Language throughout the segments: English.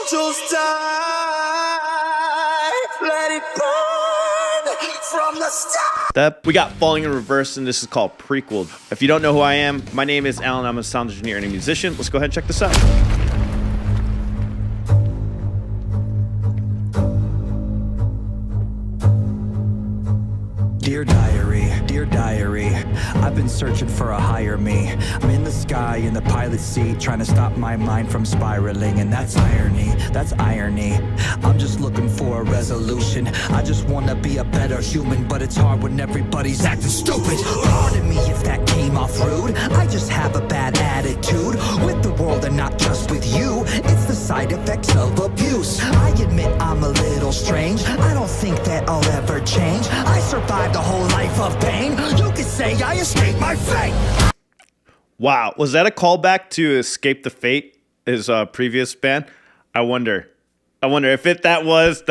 angels die, let it burn from the start. We got Falling in Reverse, and this is called Prequel. If you don't know who I am, my name is Alan. I'm a sound engineer and a musician. Let's go ahead and check this out. Dear diary, I've been searching for a higher me. I'm in the sky in the pilot seat, trying to stop my mind from spiraling, and that's irony. I'm just looking for a resolution. I just wanna be a better human, but it's hard when everybody's acting stupid. Pardon me if that came off rude. I just have a bad attitude with the world and not just with you. It's the side effects of abuse. I admit I'm a little strange. I don't think that I'll ever change. I survived a whole life of pain. You could say I escaped my fate. Wow, was that a callback to Escape the Fate, his previous band? I wonder if that was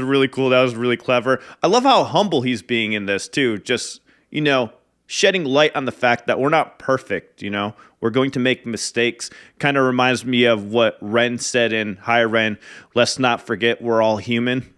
really cool. That was really clever. I love how humble he's being in this too. Just, shedding light on the fact that we're not perfect, We're going to make mistakes. Kind of reminds me of what Ren said in Hi Ren, let's not forget we're all human.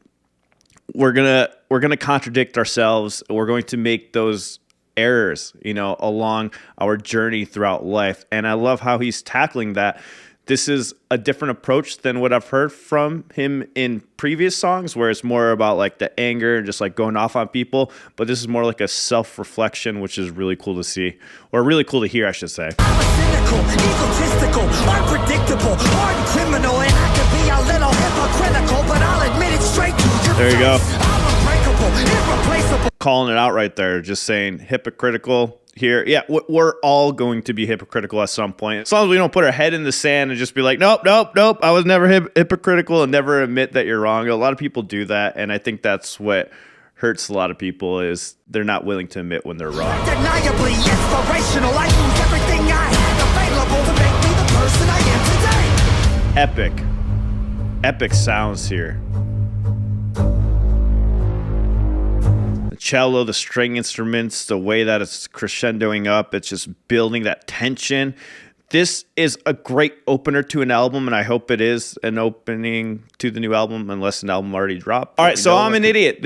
We're gonna contradict ourselves. We're going to make those errors, along our journey throughout life. And I love how he's tackling that. This is a different approach than what I've heard from him in previous songs, where it's more about like the anger and just like going off on people. But this is more like a self-reflection, which is really cool to see, or really cool to hear, I should say. I'm a cynical, egotistical, unpredictable, hardened criminal, and I can be a little hypocritical, but I'll admit it straight to your There you go. face. I'm unbreakable, irreplaceable. Calling it out right there, just saying hypocritical here. Yeah, we're all going to be hypocritical at some point. As long as we don't put our head in the sand and just be like, nope, I was never hypocritical, and never admit that you're wrong. A lot of people do that, and I think that's what hurts a lot of people, is they're not willing to admit when they're wrong. Undeniably inspirational, I use everything I have available to make me the person I am today. Epic sounds here. The cello, the string instruments, the way that it's crescendoing up, it's just building that tension. This is a great opener to an album, and I hope it is an opening to the new album, unless an album already dropped. All right, so I'm an idiot.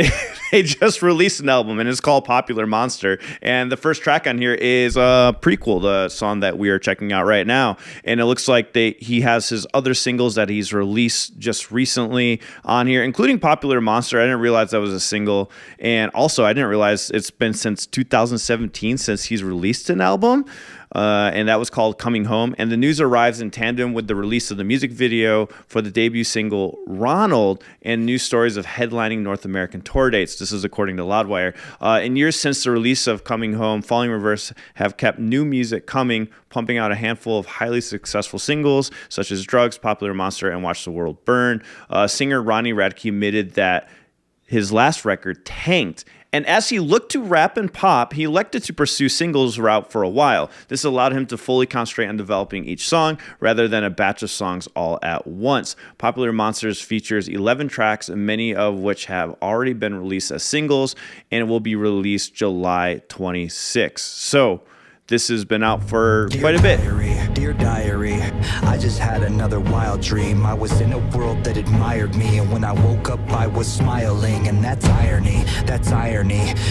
They just released an album, and it's called Popular Monster. And the first track on here is Prequel, the song that we are checking out right now. And it looks like he has his other singles that he's released just recently on here, including Popular Monster. I didn't realize that was a single. And also, I didn't realize it's been since 2017 since he's released an album. And that was called Coming Home. And the news arrives in tandem with the release of the music video for the debut single Ronald, and news stories of headlining North American tour dates. This is according to Loudwire. In years since the release of Coming Home, Falling in Reverse have kept new music coming, pumping out a handful of highly successful singles such as Drugs, Popular Monster, and Watch the World Burn. Singer Ronnie Radke admitted that his last record tanked, and as he looked to rap and pop, he elected to pursue singles route for a while. This allowed him to fully concentrate on developing each song rather than a batch of songs all at once. Popular Monsters features 11 tracks, many of which have already been released as singles, and it will be released July 26th. So this has been out for quite a bit. Dear diary, I just had another wild dream. I was in a world that admired me, and when I woke up I was smiling, and that's irony.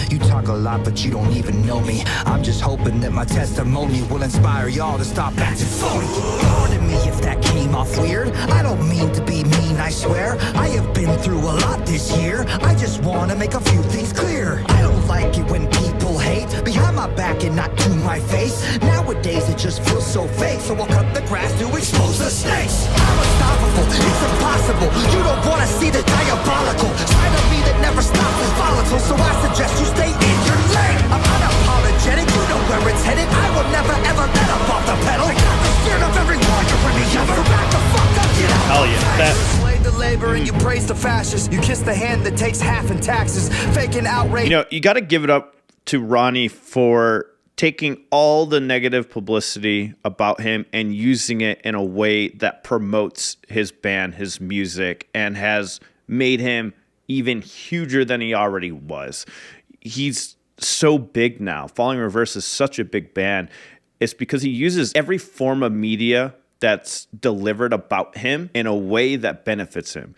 You talk a lot but you don't even know me. I'm just hoping that my testimony will inspire y'all to stop acting phony. Pardon me if that came off weird. I don't mean to be mean, I swear. I have been through a lot this year. I just want to make a few things clear. I don't like it when people hate behind my back and not to my face. Nowadays it just feels so fake, so I'll cut the grass to expose the snakes. I'm unstoppable, it's impossible. You don't want to see the diabolical side of me that never stops is volatile, so I suggest you stay in your lane. I'm unapologetic, you know where it's headed. I will never ever let up off the pedal. I got the spirit of every warrior in me. Ever back the fuck up, get out. Hell yeah. Slave the labor and you praise the fascists. You kiss the hand that takes half in taxes. Faking outrage. You got to give it up to Ronnie for taking all the negative publicity about him and using it in a way that promotes his band, his music, and has made him even huger than he already was. He's so big now. Falling in Reverse is such a big band. It's because he uses every form of media that's delivered about him in a way that benefits him.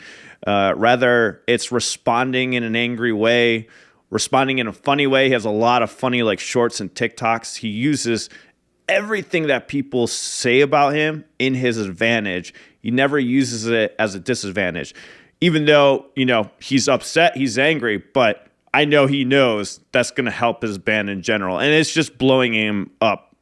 Rather, it's responding in an angry way, responding in a funny way. He has a lot of funny like shorts and TikToks. He uses everything that people say about him in his advantage. He never uses it as a disadvantage. Even though, you know, he's upset, he's angry, but I know he knows that's going to help his band in general. And it's just blowing him up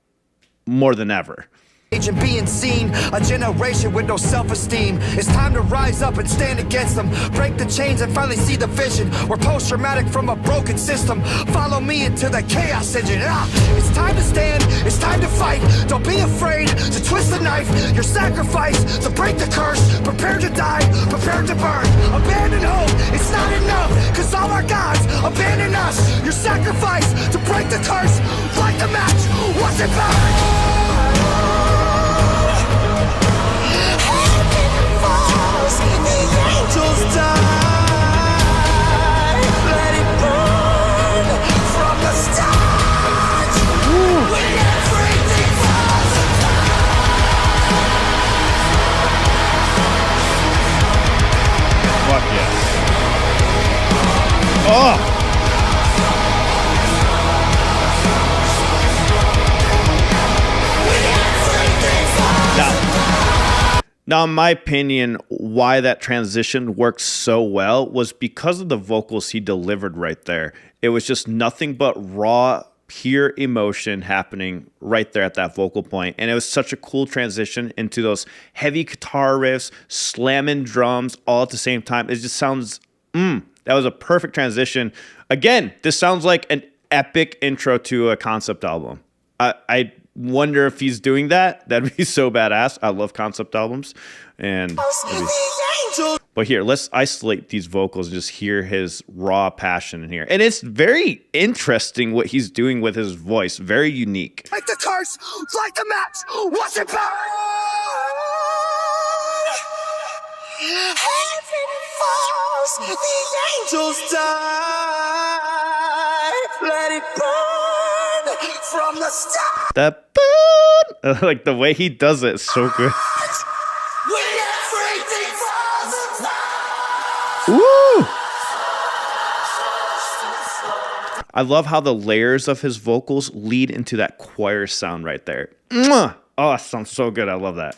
more than ever. And being seen, a generation with no self-esteem. It's time to rise up and stand against them. Break the chains and finally see the vision. We're post-traumatic from a broken system. Follow me into the chaos engine. It's time to stand, it's time to fight. Don't be afraid to twist the knife. Your sacrifice to break the curse. Prepare to die, prepare to burn. Abandon hope, it's not enough, cause all our gods abandon us. Your sacrifice to break the curse. Light the match, watch it burn. The angels die. Let it burn from the start. When everything falls apart. Fuck yes. Oh! Now, in my opinion, why that transition worked so well was because of the vocals he delivered right there. It was just nothing but raw, pure emotion happening right there at that vocal point. And it was such a cool transition into those heavy guitar riffs, slamming drums all at the same time. It just sounds, that was a perfect transition. Again, this sounds like an epic intro to a concept album. I wonder if he's doing that. That'd be so badass. I love concept albums. But here, let's isolate these vocals and just hear his raw passion in here. And it's very interesting what he's doing with his voice. Very unique. Like the curse, like the match, watch it burn. Heaven falls, the angels die. Let it burn from the start. That like the way he does it is so good. When everything falls apart. Woo! I love how the layers of his vocals lead into that choir sound right there. Mwah! Oh, it sounds so good. I love that.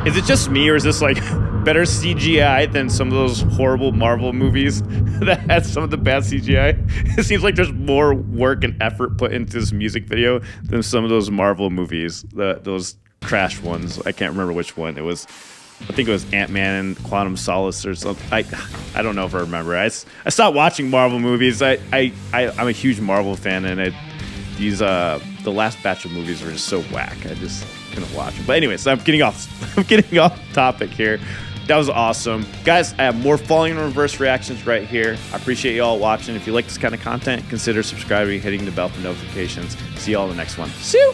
Is it just me, or is this like better CGI than some of those horrible Marvel movies that had some of the bad CGI? It seems like there's more work and effort put into this music video than some of those Marvel movies, those trash ones. I can't remember which one. It was, I think it was Ant-Man and Quantum Solace or something. I don't know if I remember. I stopped watching Marvel movies. I'm a huge Marvel fan, and the last batch of movies were just so whack. I just couldn't watch them. But anyways, I'm getting off topic here. That was awesome. Guys, I have more Falling in Reverse reactions right here. I appreciate you all watching. If you like this kind of content, consider subscribing, hitting the bell for notifications. See you all in the next one. See you!